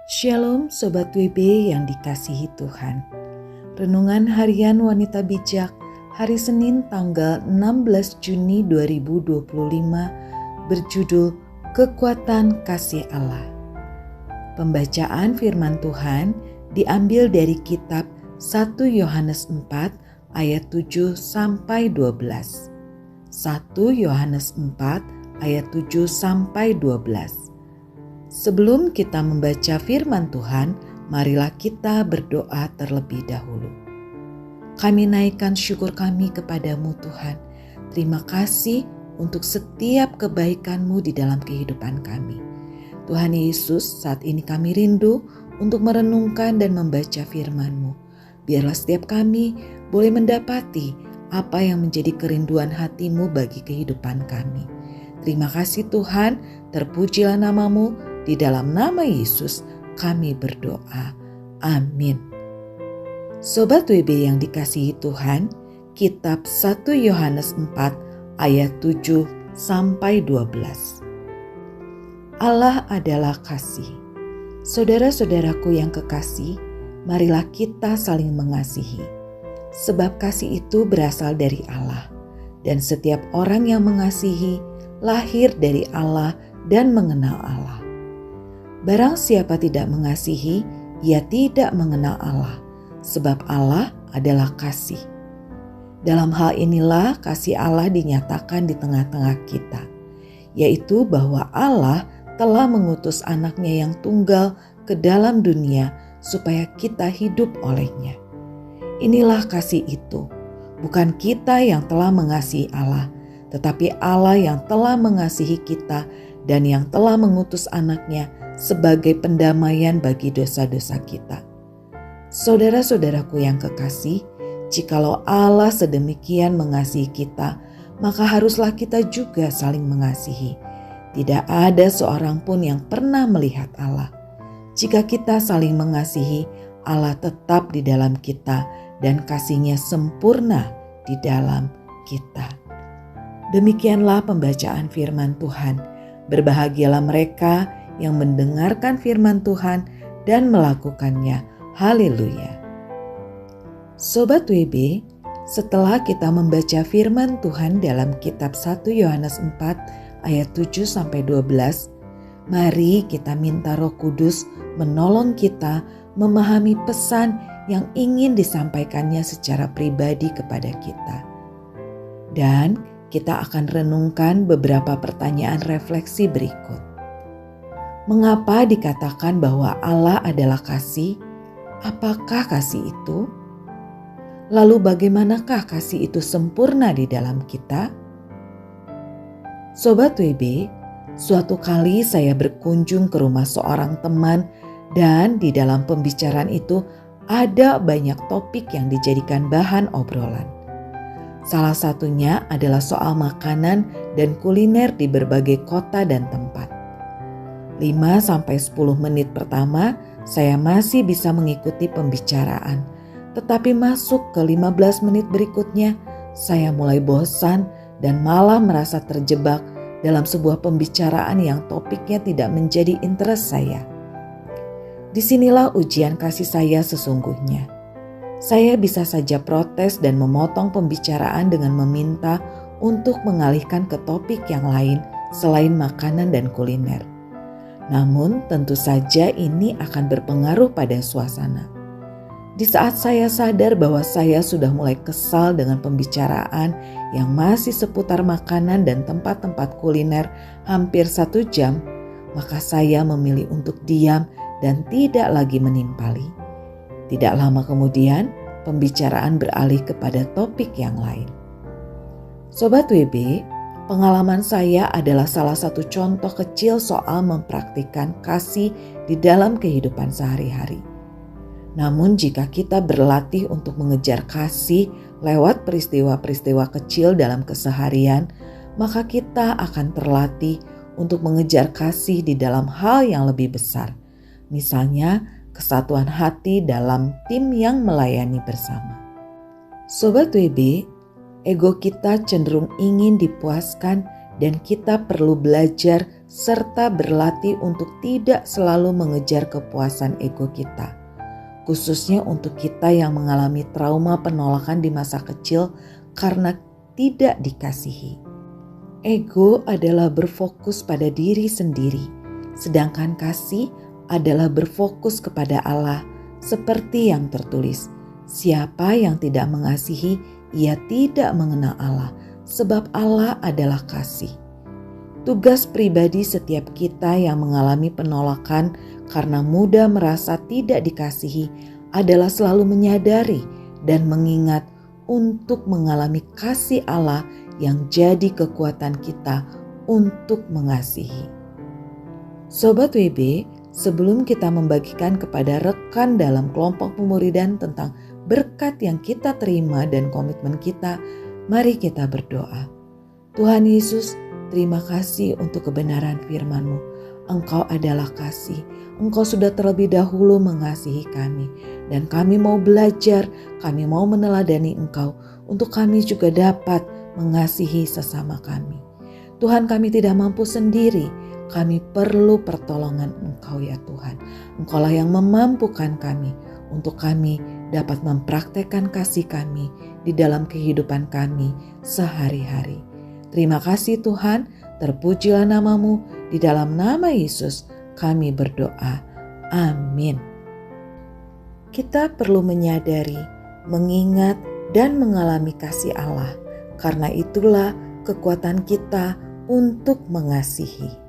Shalom Sobat WB yang dikasihi Tuhan. Renungan Harian Wanita Bijak hari Senin tanggal 16 Juni 2025 berjudul Kekuatan Kasih Allah. Pembacaan firman Tuhan diambil dari kitab 1 Yohanes 4 ayat 7 sampai 12. 1 Yohanes 4 ayat 7 sampai 12. Sebelum kita membaca firman Tuhan, marilah kita berdoa terlebih dahulu. Kami naikkan syukur kami kepadamu Tuhan. Terima kasih untuk setiap kebaikan-Mu di dalam kehidupan kami. Tuhan Yesus, saat ini kami rindu untuk merenungkan dan membaca firman-Mu. Biarlah setiap kami boleh mendapati apa yang menjadi kerinduan hati-Mu bagi kehidupan kami. Terima kasih Tuhan, terpujilah nama-Mu. Di dalam nama Yesus kami berdoa. Amin. Sobat WB yang dikasihi Tuhan, kitab 1 Yohanes 4 ayat 7 sampai 12. Allah adalah kasih. Saudara-saudaraku yang kekasih, marilah kita saling mengasihi. Sebab kasih itu berasal dari Allah, dan setiap orang yang mengasihi lahir dari Allah dan mengenal Allah. Barang siapa tidak mengasihi, ia tidak mengenal Allah, sebab Allah adalah kasih. Dalam hal inilah kasih Allah dinyatakan di tengah-tengah kita, yaitu bahwa Allah telah mengutus anaknya yang tunggal ke dalam dunia supaya kita hidup olehnya. Inilah kasih itu, bukan kita yang telah mengasihi Allah, tetapi Allah yang telah mengasihi kita dan yang telah mengutus anaknya sebagai pendamaian bagi dosa-dosa kita. Saudara-saudaraku yang kekasih, jikalau Allah sedemikian mengasihi kita, maka haruslah kita juga saling mengasihi. Tidak ada seorang pun yang pernah melihat Allah. Jika kita saling mengasihi, Allah tetap di dalam kita dan kasih-Nya sempurna di dalam kita. Demikianlah pembacaan firman Tuhan. Berbahagialah mereka yang mendengarkan firman Tuhan dan melakukannya. Haleluya. Sobat WB, setelah kita membaca firman Tuhan dalam kitab 1 Yohanes 4 ayat 7 sampai 12, mari kita minta Roh Kudus menolong kita memahami pesan yang ingin disampaikannya secara pribadi kepada kita. Dan kita akan renungkan beberapa pertanyaan refleksi berikut. Mengapa dikatakan bahwa Allah adalah kasih? Apakah kasih itu? Lalu bagaimanakah kasih itu sempurna di dalam kita? Sobat WB, suatu kali saya berkunjung ke rumah seorang teman dan di dalam pembicaraan itu ada banyak topik yang dijadikan bahan obrolan. Salah satunya adalah soal makanan dan kuliner di berbagai kota dan tempat. 5-10 menit pertama saya masih bisa mengikuti pembicaraan. Tetapi masuk ke 15 menit berikutnya saya mulai bosan dan malah merasa terjebak dalam sebuah pembicaraan yang topiknya tidak menjadi interest saya. Disinilah ujian kasih saya sesungguhnya. Saya bisa saja protes dan memotong pembicaraan dengan meminta untuk mengalihkan ke topik yang lain selain makanan dan kuliner. Namun tentu saja ini akan berpengaruh pada suasana. Di saat saya sadar bahwa saya sudah mulai kesal dengan pembicaraan yang masih seputar makanan dan tempat-tempat kuliner hampir 1 jam, maka saya memilih untuk diam dan tidak lagi menimpali. Tidak lama kemudian, pembicaraan beralih kepada topik yang lain. Sobat WB, pengalaman saya adalah salah satu contoh kecil soal mempraktikkan kasih di dalam kehidupan sehari-hari. Namun jika kita berlatih untuk mengejar kasih lewat peristiwa-peristiwa kecil dalam keseharian, maka kita akan terlatih untuk mengejar kasih di dalam hal yang lebih besar. Misalnya, kesatuan hati dalam tim yang melayani bersama. Sobat WB, ego kita cenderung ingin dipuaskan dan kita perlu belajar serta berlatih untuk tidak selalu mengejar kepuasan ego kita, khususnya untuk kita yang mengalami trauma penolakan di masa kecil karena tidak dikasihi. Ego adalah berfokus pada diri sendiri, sedangkan kasih adalah berfokus kepada Allah, seperti yang tertulis, "Siapa yang tidak mengasihi, ia tidak mengenal Allah, sebab Allah adalah kasih." Tugas pribadi setiap kita yang mengalami penolakan karena mudah merasa tidak dikasihi adalah selalu menyadari dan mengingat untuk mengalami kasih Allah yang jadi kekuatan kita untuk mengasihi. Sobat WB, sebelum kita membagikan kepada rekan dalam kelompok pemuridan tentang berkat yang kita terima dan komitmen kita, mari kita berdoa. Tuhan Yesus, terima kasih untuk kebenaran firman-Mu. Engkau adalah kasih. Engkau sudah terlebih dahulu mengasihi kami. Dan kami mau belajar, kami mau meneladani Engkau untuk kami juga dapat mengasihi sesama kami. Tuhan, kami tidak mampu sendiri. Kami perlu pertolongan Engkau ya Tuhan. Engkaulah yang memampukan kami untuk kami dapat mempraktekkan kasih kami di dalam kehidupan kami sehari-hari. Terima kasih Tuhan, terpujilah nama-Mu, di dalam nama Yesus kami berdoa. Amin. Kita perlu menyadari, mengingat, dan mengalami kasih Allah. Karena itulah kekuatan kita untuk mengasihi.